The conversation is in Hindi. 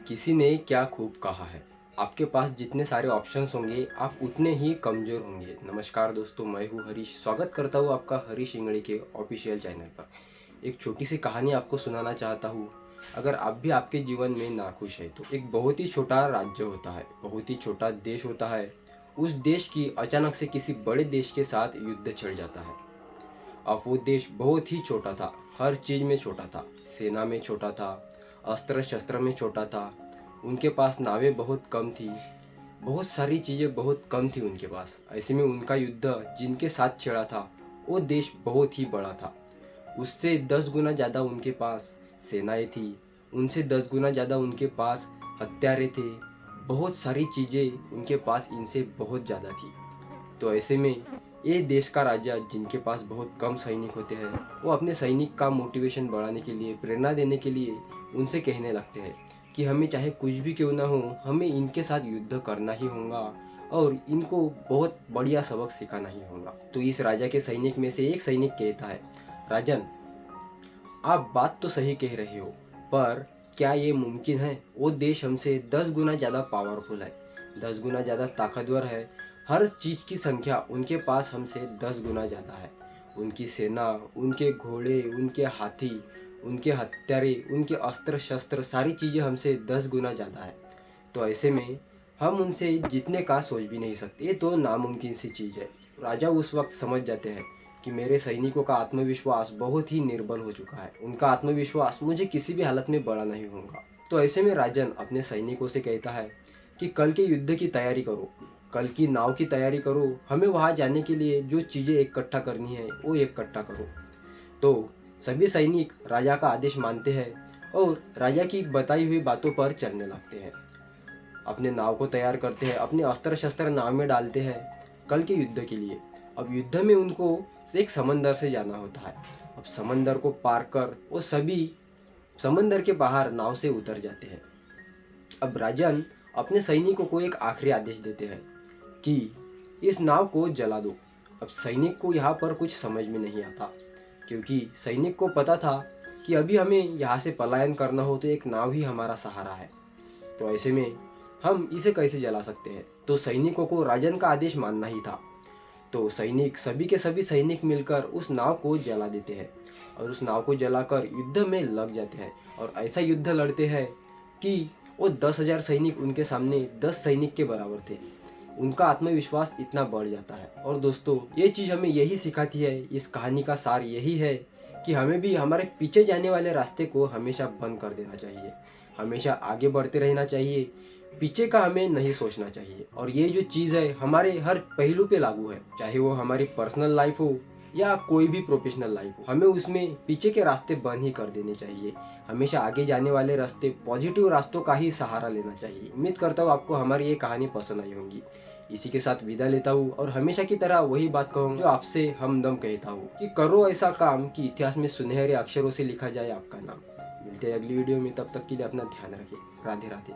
किसी ने क्या खूब कहा है, आपके पास जितने सारे ऑप्शंस होंगे आप उतने ही कमज़ोर होंगे। नमस्कार दोस्तों, मैं हूँ हरीश। स्वागत करता हूँ आपका हरीश इंगड़ी के ऑफिशियल चैनल पर। एक छोटी सी कहानी आपको सुनाना चाहता हूँ। अगर आप भी आपके जीवन में नाखुश है तो एक बहुत ही छोटा राज्य होता है, बहुत ही छोटा देश होता है। उस देश की अचानक से किसी बड़े देश के साथ युद्ध छिड़ जाता है। अब वो देश बहुत ही छोटा था, हर चीज़ में छोटा था, सेना में छोटा था, अस्त्र शस्त्र में छोटा था। उनके पास नावें बहुत कम थी, बहुत सारी चीज़ें बहुत कम थी उनके पास। ऐसे में उनका युद्ध जिनके साथ छिड़ा था वो देश बहुत ही बड़ा था। उससे 10 गुना ज़्यादा उनके पास सेनाएं थी, उनसे 10 गुना ज़्यादा उनके पास हथियारे थे, बहुत सारी चीज़ें उनके पास इनसे बहुत ज़्यादा थी। तो ऐसे में ये देश का राजा जिनके पास बहुत कम सैनिक होते हैं, वो अपने सैनिक का मोटिवेशन बढ़ाने के लिए, प्रेरणा देने के लिए उनसे कहने लगते हैं कि हमें चाहे कुछ भी क्यों ना हो, हमें इनके साथ युद्ध करना ही होगा और इनको बहुत बढ़िया सबक सिखाना ही होगा। तो इस राजा के सैनिक में से एक सैनिक कहता है, राजन, आप बात तो सही कह रहे हो, पर क्या ये मुमकिन है? वो देश हमसे 10 गुना ज़्यादा पावरफुल है, 10 गुना ज़्यादा ताकतवर है। हर चीज़ की संख्या उनके पास हमसे 10 गुना ज़्यादा है। उनकी सेना, उनके घोड़े, उनके हाथी, उनके हत्यारे, उनके अस्त्र शस्त्र, सारी चीज़ें हमसे 10 गुना ज़्यादा है। तो ऐसे में हम उनसे जीतने का सोच भी नहीं सकते। ये तो नामुमकिन सी चीज़ है। राजा उस वक्त समझ जाते हैं कि मेरे सैनिकों का आत्मविश्वास बहुत ही निर्बल हो चुका है, उनका आत्मविश्वास मुझे किसी भी हालत में बड़ा नहीं होगा। तो ऐसे में राजन अपने सैनिकों से कहता है कि कल के युद्ध की तैयारी करो, कल की नाव की तैयारी करो, हमें वहाँ जाने के लिए जो चीज़ें इकट्ठा करनी है वो इकट्ठा करो। तो सभी सैनिक राजा का आदेश मानते हैं और राजा की बताई हुई बातों पर चलने लगते हैं। अपने नाव को तैयार करते हैं, अपने अस्त्र शस्त्र नाव में डालते हैं कल के युद्ध के लिए। अब युद्ध में उनको एक समंदर से जाना होता है। अब समंदर को पार कर वो सभी समंदर के बाहर नाव से उतर जाते हैं। अब राजन अपने सैनिकों को एक आखिरी आदेश देते हैं कि इस नाव को जला दो। अब सैनिक को यहाँ पर कुछ समझ में नहीं आता, क्योंकि सैनिक को पता था कि अभी हमें यहाँ से पलायन करना हो तो एक नाव ही हमारा सहारा है। तो ऐसे में हम इसे कैसे जला सकते हैं? तो सैनिकों को राजन का आदेश मानना ही था। तो सैनिक, सभी के सभी सैनिक मिलकर उस नाव को जला देते हैं और उस नाव को जलाकर युद्ध में लग जाते हैं और ऐसा युद्ध लड़ते हैं कि वो 10,000 सैनिक उनके सामने 10 सैनिक के बराबर थे। उनका आत्मविश्वास इतना बढ़ जाता है। और दोस्तों, ये चीज़ हमें यही सिखाती है, इस कहानी का सार यही है कि हमें भी हमारे पीछे जाने वाले रास्ते को हमेशा बंद कर देना चाहिए, हमेशा आगे बढ़ते रहना चाहिए, पीछे का हमें नहीं सोचना चाहिए। और ये जो चीज़ है हमारे हर पहलू पे लागू है, चाहे वो हमारी पर्सनल लाइफ हो या कोई भी प्रोफेशनल लाइफ हो, हमें उसमें पीछे के रास्ते बंद ही कर देने चाहिए। हमेशा आगे जाने वाले रास्ते, पॉजिटिव रास्तों का ही सहारा लेना चाहिए। उम्मीद करता हूँ आपको हमारी ये कहानी पसंद आई होंगी। इसी के साथ विदा लेता हूँ और हमेशा की तरह वही बात कहूँ जो आपसे हमदम कहता हूँ कि करो ऐसा काम कि इतिहास में सुनहरे अक्षरों से लिखा जाए आपका नाम। मिलते हैं अगली वीडियो में, तब तक के लिए अपना ध्यान रखिए। राधे राधे।